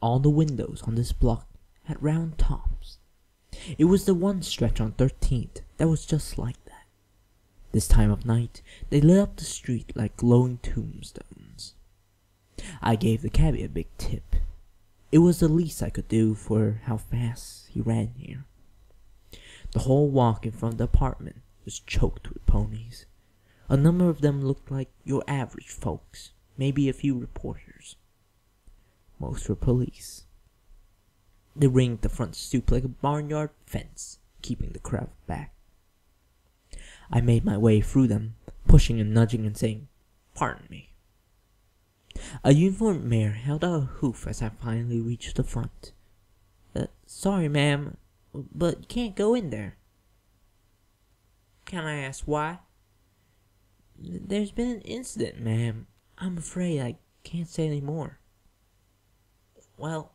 All the windows on this block had round tops. It was the one stretch on 13th that was just like that. This time of night, they lit up the street like glowing tombstones. I gave the cabbie a big tip. It was the least I could do for how fast he ran here. The whole walk in front of the apartment was choked with ponies. A number of them looked like your average folks, maybe a few reporters. Most were police. The ring at the front stooped like a barnyard fence, keeping the crowd back. I made my way through them, pushing and nudging and saying, "Pardon me." A uniformed mare held out a hoof as I finally reached the front. "Sorry, ma'am, but you can't go in there." "Can I ask why?" "There's been an incident, ma'am. I'm afraid I can't say any more." "Well,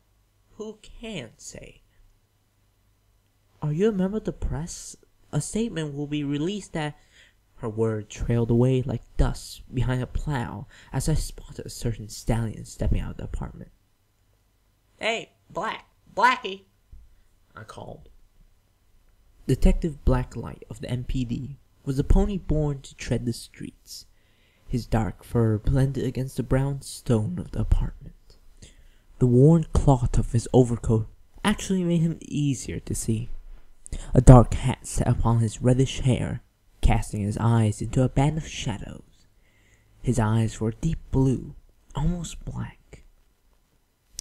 who can say?" "Are you a member of the press? A statement will be released that—" Her word trailed away like dust behind a plow as I spotted a certain stallion stepping out of the apartment. "Hey, Blackie!" I called. Detective Blacklight of the MPD was a pony born to tread the streets. His dark fur blended against the brown stone of the apartment. The worn cloth of his overcoat actually made him easier to see. A dark hat sat upon his reddish hair, casting his eyes into a band of shadows. His eyes were deep blue, almost black,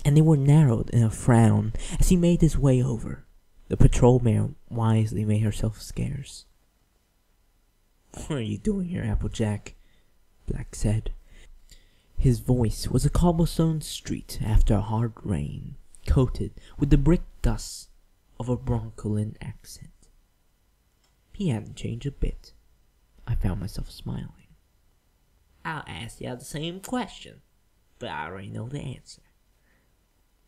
and they were narrowed in a frown as he made his way over. The patrol mare wisely made herself scarce. "What are you doing here, Applejack?" Black said. His voice was a cobblestone street after a hard rain, coated with the brick dust of a Broncolin accent. He hadn't changed a bit. I found myself smiling. "I'll ask you the same question, but I already know the answer."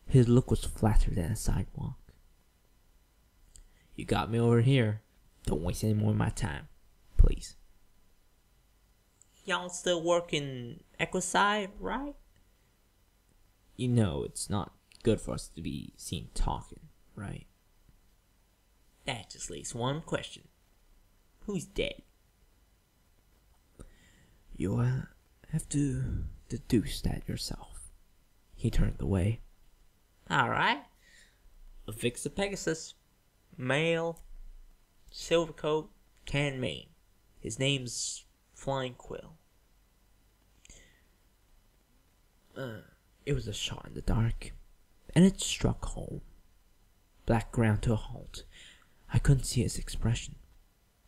His look was flatter than a sidewalk. "You got me over here. Don't waste any more of my time, please." "Y'all still working Equiside, right?" "You know it's not good for us to be seen talking, right?" "That just leaves one question. Who's dead?" "You'll have to deduce that yourself." He turned away. "Alright. Fix a Pegasus. Male. Silver coat. Tan mane. His name's Flying Quill." It was a shot in the dark, and it struck home. Black ground to a halt. I couldn't see his expression,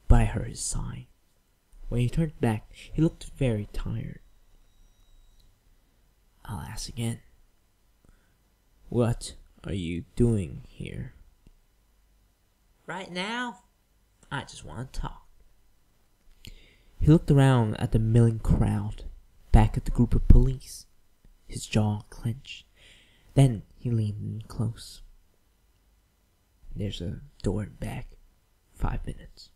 but I heard his sigh. When he turned back, he looked very tired. I'll ask again. What are you doing here? "Right now, I just want to talk." He looked around at the milling crowd, back at the group of police. His jaw clenched. Then he leaned in close. "There's a door in back. 5 minutes."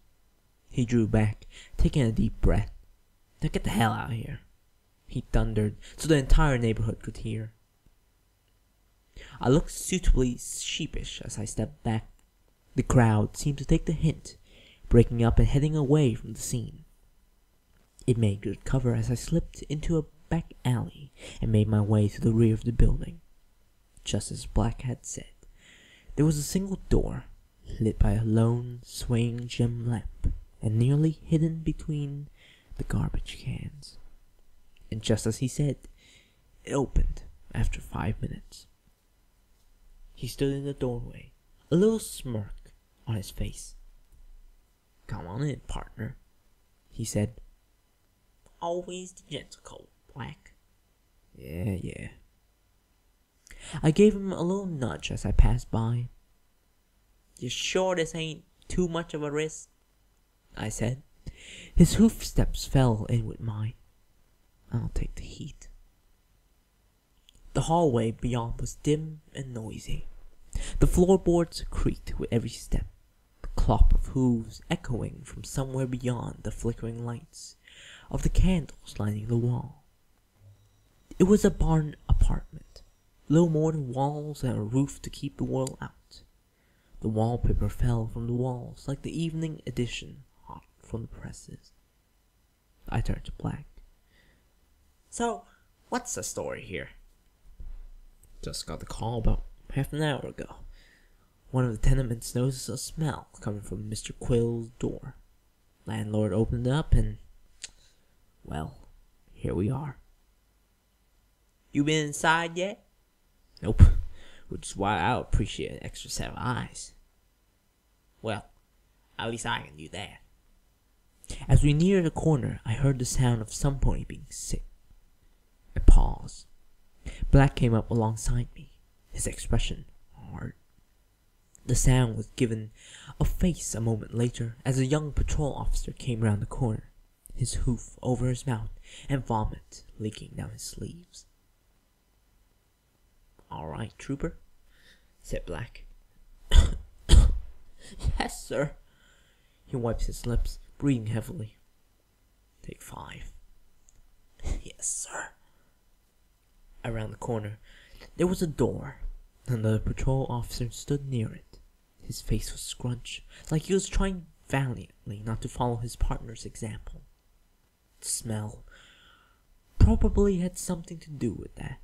He drew back, taking a deep breath. "Now get the hell out of here," he thundered so the entire neighborhood could hear. I looked suitably sheepish as I stepped back. The crowd seemed to take the hint, breaking up and heading away from the scene. It made good cover as I slipped into a back alley and made my way to the rear of the building. Just as Black had said, there was a single door, lit by a lone, swaying gem lamp, and nearly hidden between the garbage cans. And just as he said, it opened after 5 minutes. He stood in the doorway, a little smirk on his face. "Come on in, partner," he said. "Always the gentle cold, Black." Yeah. I gave him a little nudge as I passed by. "You sure this ain't too much of a risk?" I said. His hoof steps fell in with mine. "I'll take the heat." The hallway beyond was dim and noisy. The floorboards creaked with every step, the clop of hooves echoing from somewhere beyond the flickering lights of the candles lining the wall. It was a barn apartment, little more than walls and a roof to keep the world out. The wallpaper fell from the walls like the evening edition hot from the presses. I turned to Black. So, what's the story here? Just got the call about half an hour ago. One of the tenements noticed a smell coming from Mr. Quill's door. Landlord opened it up and, well, here we are. You been inside yet? Nope, which is why I appreciate an extra set of eyes. Well, at least I can do that. As we neared the corner, I heard the sound of somebody being sick. I paused. Black came up alongside me, his expression hard. The sound was given a face a moment later as a young patrol officer came round the corner, his hoof over his mouth and vomit leaking down his sleeves. All right, trooper, said Black. Yes, sir. He wipes his lips, breathing heavily. Take 5. Yes, sir. Around the corner, there was a door, and the patrol officer stood near it. His face was scrunched, like he was trying valiantly not to follow his partner's example. The smell probably had something to do with that.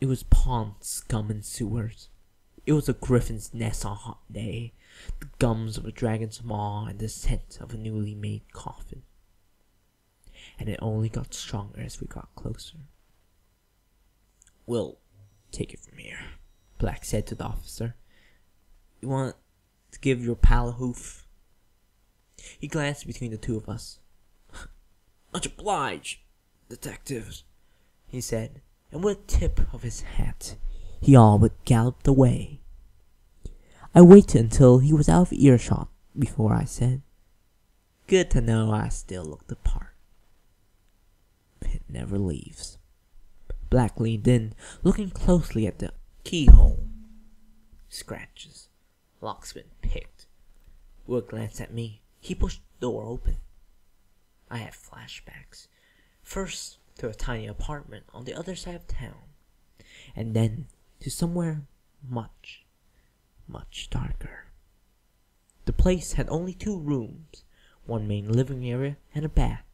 It was pond scum and sewers. It was a griffin's nest on a hot day, the gums of a dragon's maw, and the scent of a newly made coffin. And it only got stronger as we got closer. We'll take it from here, Black said to the officer. You want to give your pal a hoof? He glanced between the two of us. Much obliged, detectives, he said, and with a tip of his hat, he all but galloped away. I waited until he was out of earshot before I said, Good to know I still look the part. It never leaves. Black leaned in, looking closely at the keyhole. Scratches. Lock's been picked. Wood glanced at me. He pushed the door open. I had flashbacks. First to a tiny apartment on the other side of town, and then to somewhere much, much darker. The place had only 2 rooms, one main living area and a bath.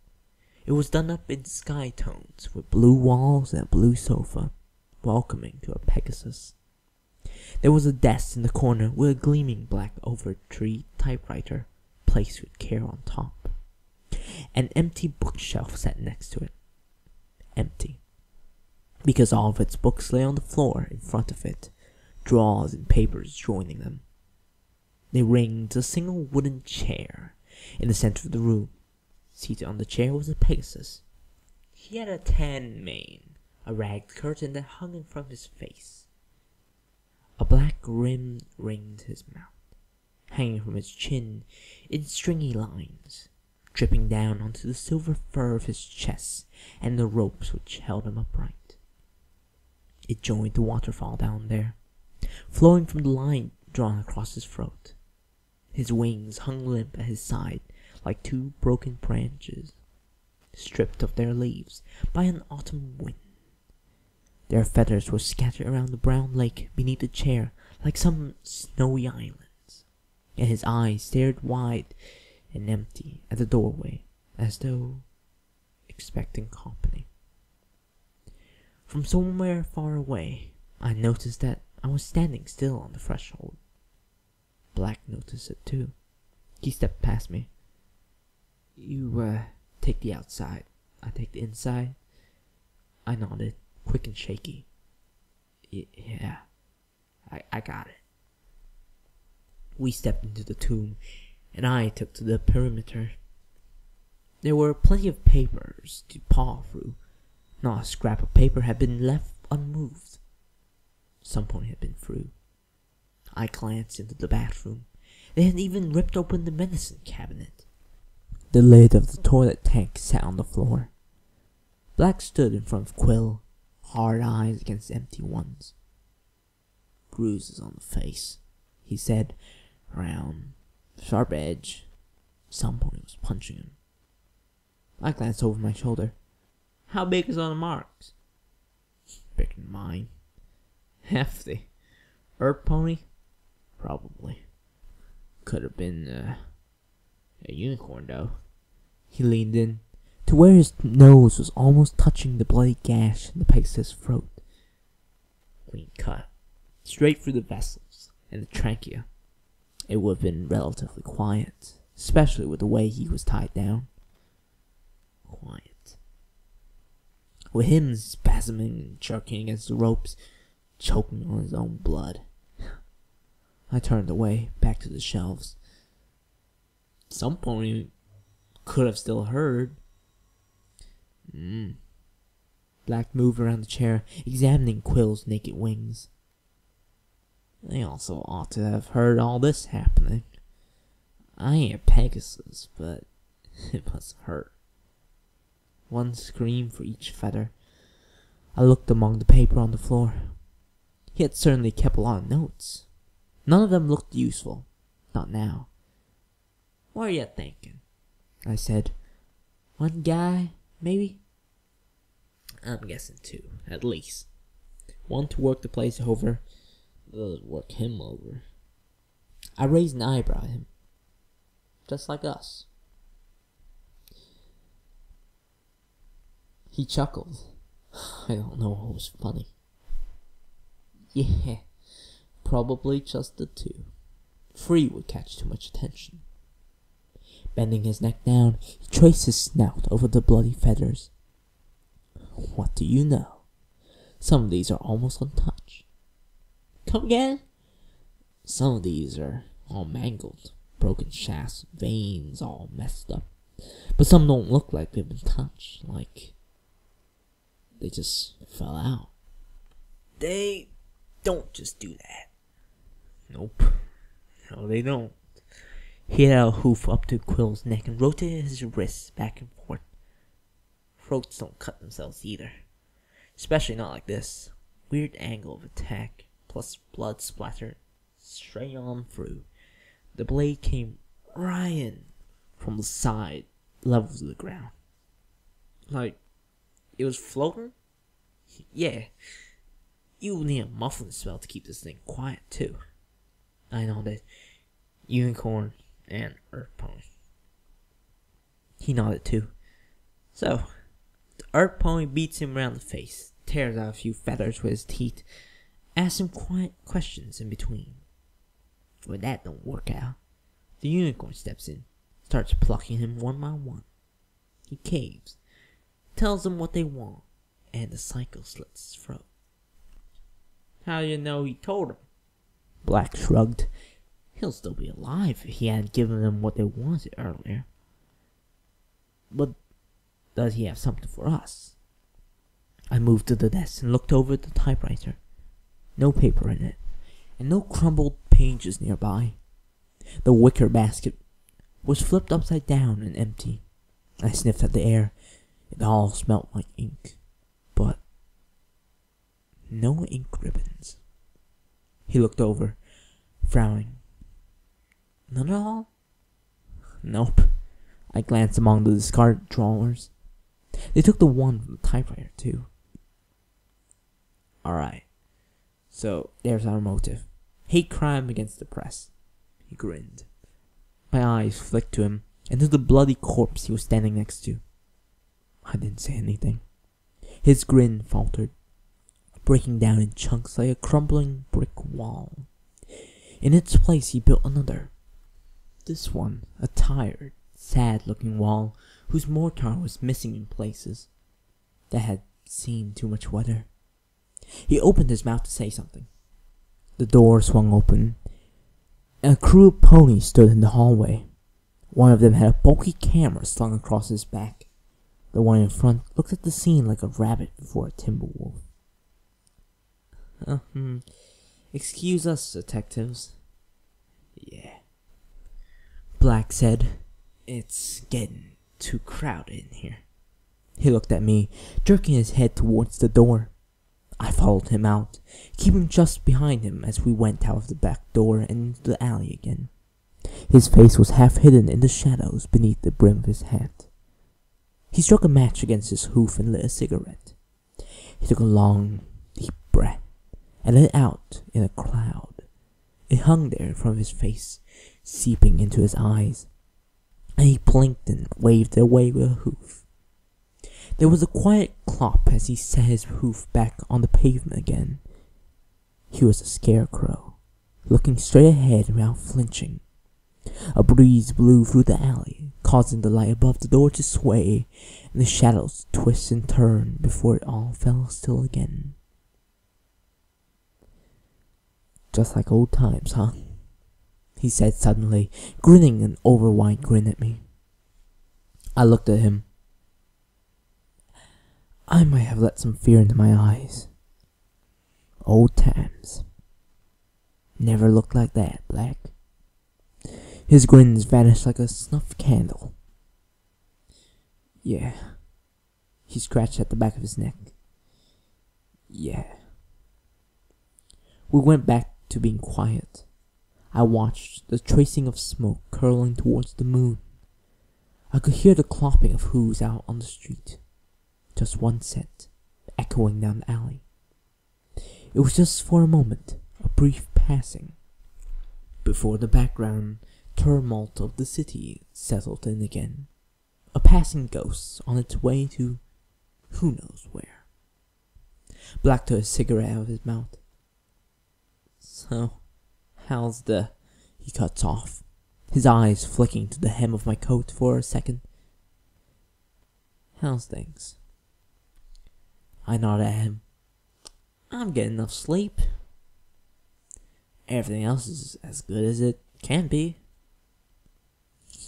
It was done up in sky tones with blue walls and a blue sofa, welcoming to a Pegasus. There was a desk in the corner with a gleaming black over-tree typewriter placed with care on top. An empty bookshelf sat next to it. Empty, because all of its books lay on the floor in front of it, drawers and papers joining them. They ringed a single wooden chair in the center of the room. Seated on the chair was a Pegasus. He had a tan mane, a ragged curtain that hung in front of his face. A black rim ringed his mouth, hanging from his chin in stringy lines, dripping down onto the silver fur of his chest and the ropes which held him upright. It joined the waterfall down there, flowing from the line drawn across his throat. His wings hung limp at his side like 2 broken branches, stripped of their leaves by an autumn wind. Their feathers were scattered around the brown lake beneath the chair like some snowy islands, and his eyes stared wide and empty at the doorway as though expecting company. From somewhere far away, I noticed that I was standing still on the threshold. Black noticed it too. He stepped past me. You, take the outside. I take the inside. I nodded, quick and shaky. Yeah, I got it. We stepped into the tomb, and I took to the perimeter. There were plenty of papers to paw through. Not a scrap of paper had been left unmoved. Some point had been through. I glanced into the bathroom. They had even ripped open the medicine cabinet. The lid of the toilet tank sat on the floor. Black stood in front of Quill, hard eyes against empty ones. Bruises on the face, he said, round, sharp edge. Somebody was punching him. I glanced over my shoulder. How big is on the marks? Bigger than mine. Hefty. Earth pony? Probably. Could have been a unicorn though. He leaned in to where his nose was almost touching the bloody gash in the Pegasus' throat. Clean cut. Straight through the vessels and the trachea. It would have been relatively quiet, especially with the way he was tied down. Quiet. With him spasming and jerking against the ropes, choking on his own blood. I turned away, back to the shelves. Some pony could have still heard. Black moved around the chair, examining Quill's naked wings. They also ought to have heard all this happening. I ain't a Pegasus, but it must hurt. One scream for each feather. I looked among the paper on the floor. He had certainly kept a lot of notes. None of them looked useful. Not now. What are you thinking? I said. One guy, maybe? I'm guessing two, at least. One to work the place over, the other to work him over. I raised an eyebrow at him. Just like us. He chuckled. I don't know what was funny. Yeah, probably just the two. Three would catch too much attention. Bending his neck down, he traced his snout over the bloody feathers. What do you know? Some of these are almost untouched. Come again? Some of these are all mangled, broken shafts, veins all messed up. But some don't look like they've been touched, like they just fell out. They don't just do that. Nope. No, they don't. He had a hoof up to Quill's neck and rotated his wrists back and forth. Throats don't cut themselves either. Especially not like this. Weird angle of attack, plus blood splattered straight on through. The blade came right in from the side, level to the ground. Like, it was floating? Yeah. You need a muffling spell to keep this thing quiet, too. I know that. Unicorn and Earth Pony. He nodded, too. So, the Earth Pony beats him around the face, tears out a few feathers with his teeth, asks him quiet questions in between. When that don't work out, the Unicorn steps in, starts plucking him one by one. He caves, tells them what they want, and the cycle slits his throat. How do you know he told him? Black shrugged. He'll still be alive if he hadn't given them what they wanted earlier. But does he have something for us? I moved to the desk and looked over at the typewriter. No paper in it, and no crumbled pages nearby. The wicker basket was flipped upside down and empty. I sniffed at the air. It all smelt like ink. But no ink ribbons. He looked over, frowning. None at all? Nope. I glanced among the discarded drawers. They took the one from the typewriter, too. Alright. So, there's our motive. Hate crime against the press. He grinned. My eyes flicked to him, and to the bloody corpse he was standing next to. I didn't say anything. His grin faltered, breaking down in chunks like a crumbling brick wall. In its place he built another. This one, a tired, sad-looking wall whose mortar was missing in places that had seen too much weather. He opened his mouth to say something. The door swung open, and a crew of ponies stood in the hallway. One of them had a bulky camera slung across his back. The one in front looked at the scene like a rabbit before a timber wolf. Excuse us, detectives. Yeah. Black said, it's getting too crowded in here. He looked at me, jerking his head towards the door. I followed him out, keeping just behind him as we went out of the back door and into the alley again. His face was half hidden in the shadows beneath the brim of his hat. He struck a match against his hoof and lit a cigarette. He took a long, deep breath and then out in a cloud. It hung there in front of his face, seeping into his eyes, and he blinked and waved it away with a hoof. There was a quiet clop as he set his hoof back on the pavement again. He was a scarecrow, looking straight ahead without flinching. A breeze blew through the alley, causing the light above the door to sway, and the shadows twist and turn before it all fell still again. Just like old times, huh? He said suddenly, grinning an overwide grin at me. I looked at him. I might have let some fear into my eyes. Old times. Never looked like that, Black. His grins vanished like a snuffed candle. Yeah. He scratched at the back of his neck. Yeah. We went back to being quiet. I watched the tracing of smoke curling towards the moon. I could hear the clopping of hooves out on the street. Just one set, echoing down the alley. It was just for a moment, a brief passing, before the background tumult of the city settled in again. A passing ghost on its way to who knows where. Black took a cigarette out of his mouth. So, how's the... He cuts off, his eyes flicking to the hem of my coat for a second. How's things? I nodded at him. I'm getting enough sleep. Everything else is as good as it can be.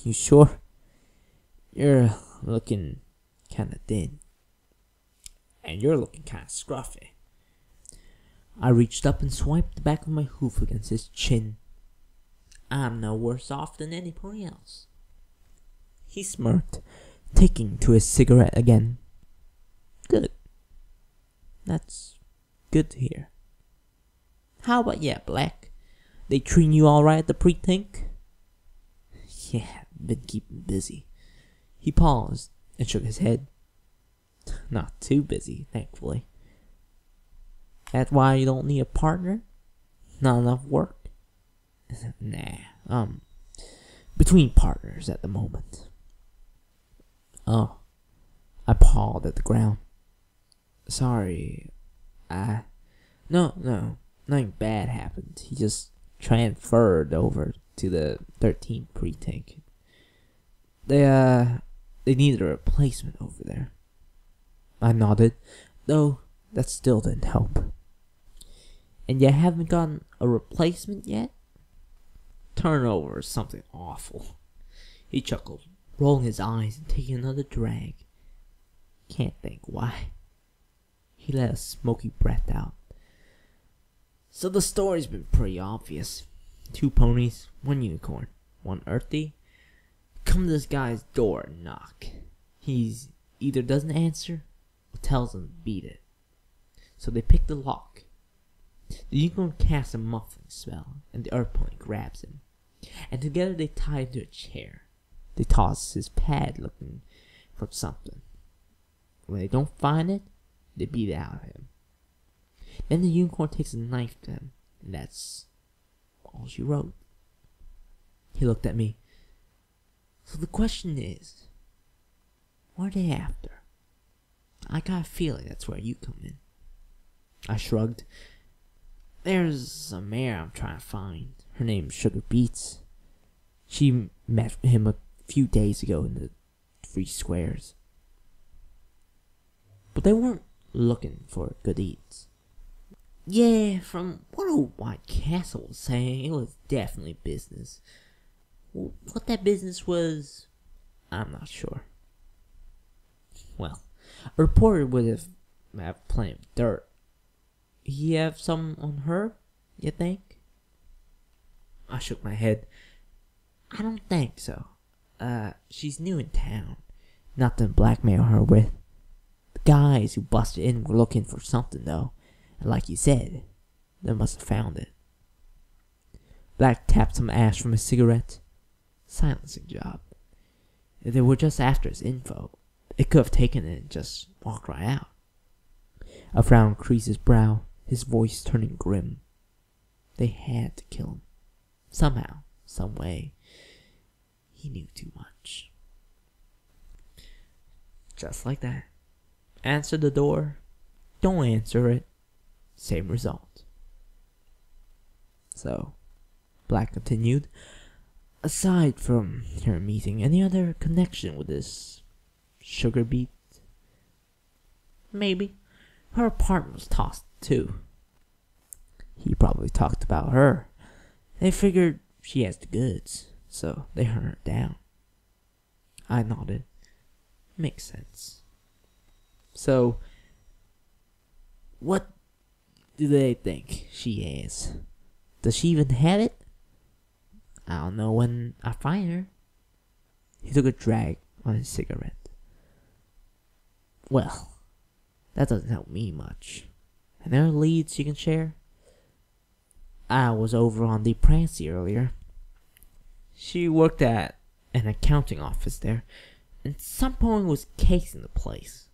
You sure? You're looking kinda thin. And you're looking kinda scruffy. I reached up and swiped the back of my hoof against his chin. I'm no worse off than anybody else. He smirked, taking to his cigarette again. Good. That's good to hear. How about ya, Black? They treating you alright at the precinct? Yeah, been keeping busy. He paused and shook his head. Not too busy, thankfully. That's why you don't need a partner? Not enough work? Nah, between partners at the moment. Oh, I pawed at the ground. Sorry, No, nothing bad happened. He just transferred over to the 13th precinct. They needed a replacement over there. I nodded, though that still didn't help. And you haven't gotten a replacement yet? Turnover is something awful. He chuckled, rolling his eyes and taking another drag. Can't think why. He let a smoky breath out. So the story's been pretty obvious. 2 ponies, 1 unicorn, 1 earthy. Come to this guy's door and knock. He's either doesn't answer or tells them to beat it. So they pick the lock. The unicorn casts a muffling spell, and the earth pony grabs him. And together they tie him to a chair. They toss his pad looking for something. When they don't find it, they beat it out of him. Then the unicorn takes a knife to him, and that's all she wrote. He looked at me. So the question is, what are they after? I got a feeling that's where you come in. I shrugged. There's a mare I'm trying to find. Her name's Sugar Beets. She met him a few days ago in the 3 squares. But they weren't looking for good eats. Yeah, from what old White Castle was saying, it was definitely business. What that business was, I'm not sure. Well, a reporter would have plenty of dirt. He have some on her, you think? I shook my head. I don't think so. She's new in town. Nothing to blackmail her with. The guys who busted in were looking for something, though. And like you said, they must have found it. Black tapped some ash from his cigarette. Silencing job. If they were just after his info, it could have taken it and just walked right out. A frown creased his brow. his voice turning grim. They had to kill him. Somehow, some way. He knew too much. Just like that. Answer the door. Don't answer it. Same result. So, Black continued. Aside from her meeting, any other connection with this sugar beet? Maybe. Her apartment was tossed too. He probably talked about her. They figured she has the goods, so they hunt her down. I nodded. Makes sense. So, what do they think she is? Does she even have it? I'll know when I find her. He took a drag on his cigarette. Well, that doesn't help me much. And there are leads you can share? I was over on the Prancy earlier. She worked at an accounting office there, and at some point was casing the place.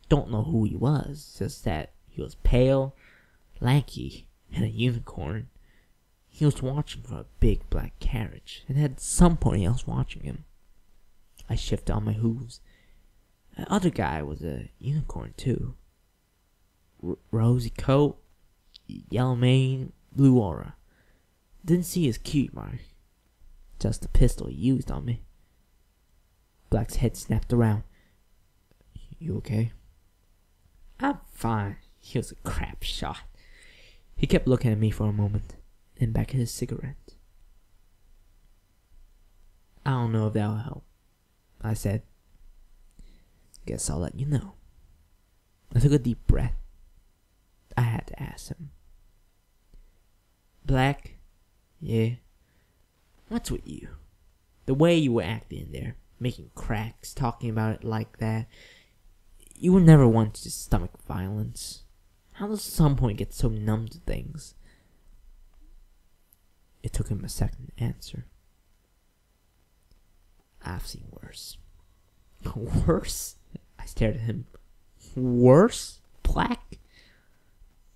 Don't know who he was, just that he was pale, lanky, and a unicorn. He was watching for a big black carriage, and had somebody else watching him. I shifted on my hooves. The other guy was a unicorn too. Rosy coat, yellow mane, blue aura. Didn't see his cue mark. Just the pistol he used on me. Black's head snapped around. You okay? I'm fine. He was a crap shot. He kept looking at me for a moment, then back at his cigarette. I don't know if that'll help, I said. Guess I'll let you know. I took a deep breath. I had to ask him. Black? Yeah? What's with you? The way you were acting in there, making cracks, talking about it like that. You were never one to stomach violence. How does some point get so numb to things? It took him a second to answer. I've seen worse. Worse? I stared at him. Worse? Black?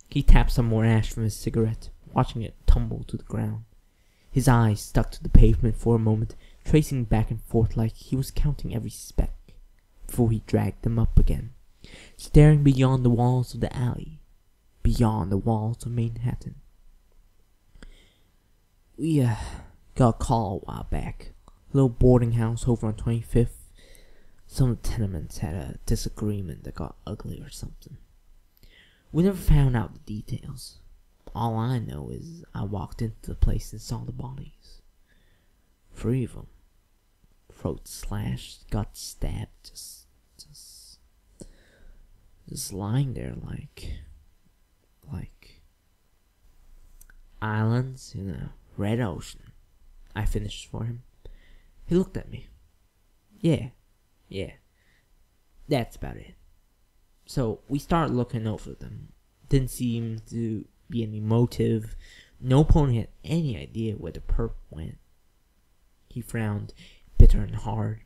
He tapped some more ash from his cigarette, watching it tumble to the ground. His eyes stuck to the pavement for a moment, tracing back and forth like he was counting every speck, before he dragged them up again, staring beyond the walls of the alley, beyond the walls of Manehattan. We got a call a while back. A little boarding house over on 25th. Some of the tenements had a disagreement that got ugly or something. We never found out the details. All I know is I walked into the place and saw the bodies. 3 of them. Throats slashed, guts stabbed, just lying there like islands in a red ocean. I finished for him. He looked at me. Yeah, that's about it. So we started looking over them. Didn't seem to be any motive. No pony had any idea where the perp went. He frowned, bitter and hard.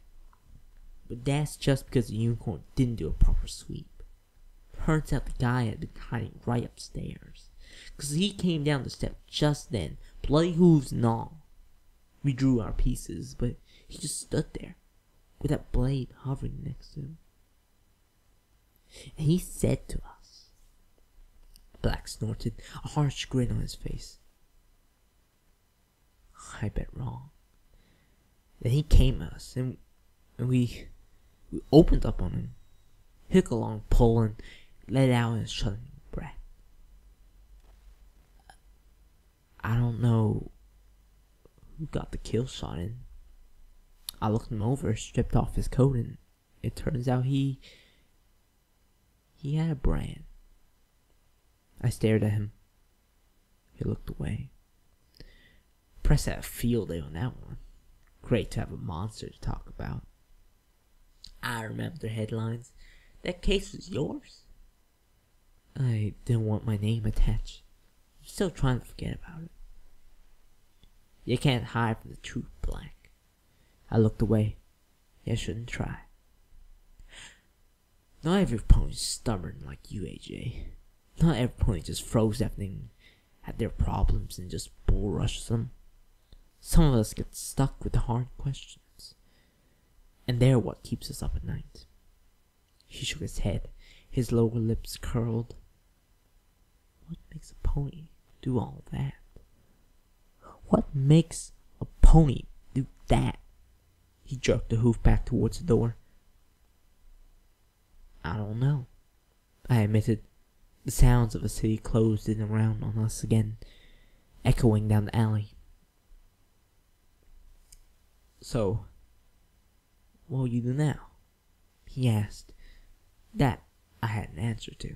But that's just because the unicorn didn't do a proper sweep. Turns out the guy had been hiding right upstairs. Because he came down the step just then, bloody hooves and all. We drew our pieces, but he just stood there, with that blade hovering next to him. And he said to us. Black snorted, a harsh grin on his face. I bet wrong. Then he came at us, and we opened up on him. He took a long pull and let out a shuddering breath. I don't know who got the kill shot in. I looked him over, stripped off his coat, and it turns out he had a brand. I stared at him. He looked away. Press had a field day on that one. Great to have a monster to talk about. I remember the headlines. That case was yours? I didn't want my name attached. I'm still trying to forget about it. You can't hide from the truth, Black. I looked away. You shouldn't try. Not every pony's stubborn like you, AJ. Not every pony just throws everything at their problems and just bull rushes them. Some of us get stuck with the hard questions, and they're what keeps us up at night. He shook his head, his lower lips curled. What makes a pony do all that? What makes a pony do that? He jerked the hoof back towards the door. I don't know, I admitted. The sounds of a city closed in around on us again, echoing down the alley. So, what will you do now? He asked. That I had an answer to.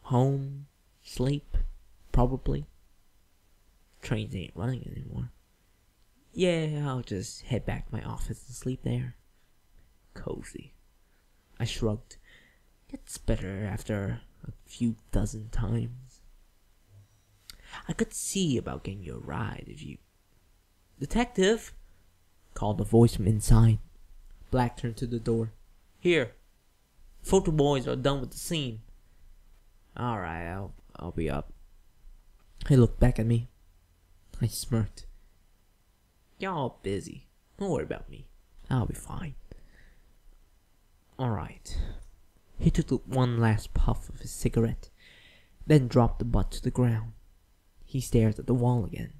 Home, sleep, probably. Trains ain't running anymore. Yeah, I'll just head back to my office and sleep there. Cozy. I shrugged. It's better after a few dozen times. I could see about getting you a ride if you... Detective! Called a voice from inside. Black turned to the door. Here. Photo boys are done with the scene. Alright, I'll be up. He looked back at me. I smirked. Y'all busy. Don't worry about me. I'll be fine. Alright. He took one last puff of his cigarette, then dropped the butt to the ground. He stared at the wall again.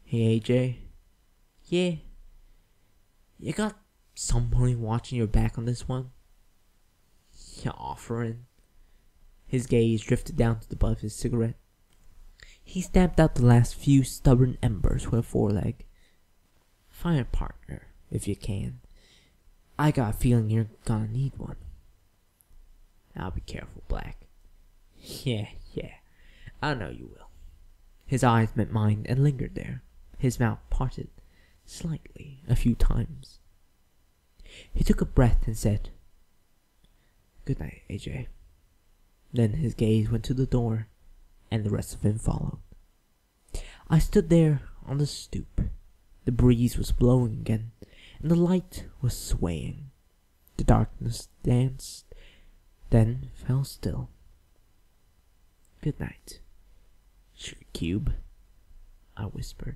Hey, AJ. Yeah? You got somebody watching your back on this one? You offering? His gaze drifted down to the butt of his cigarette. He stamped out the last few stubborn embers with a foreleg. Find a partner, if you can. I got a feeling you're gonna need one. I'll be careful, Black. Yeah, I know you will. His eyes met mine and lingered there. His mouth parted slightly a few times. He took a breath and said, Good night, AJ. Then his gaze went to the door, and the rest of him followed. I stood there on the stoop. The breeze was blowing again, and the light was swaying. The darkness danced, then fell still. Good night, Sugar Cube, I whispered.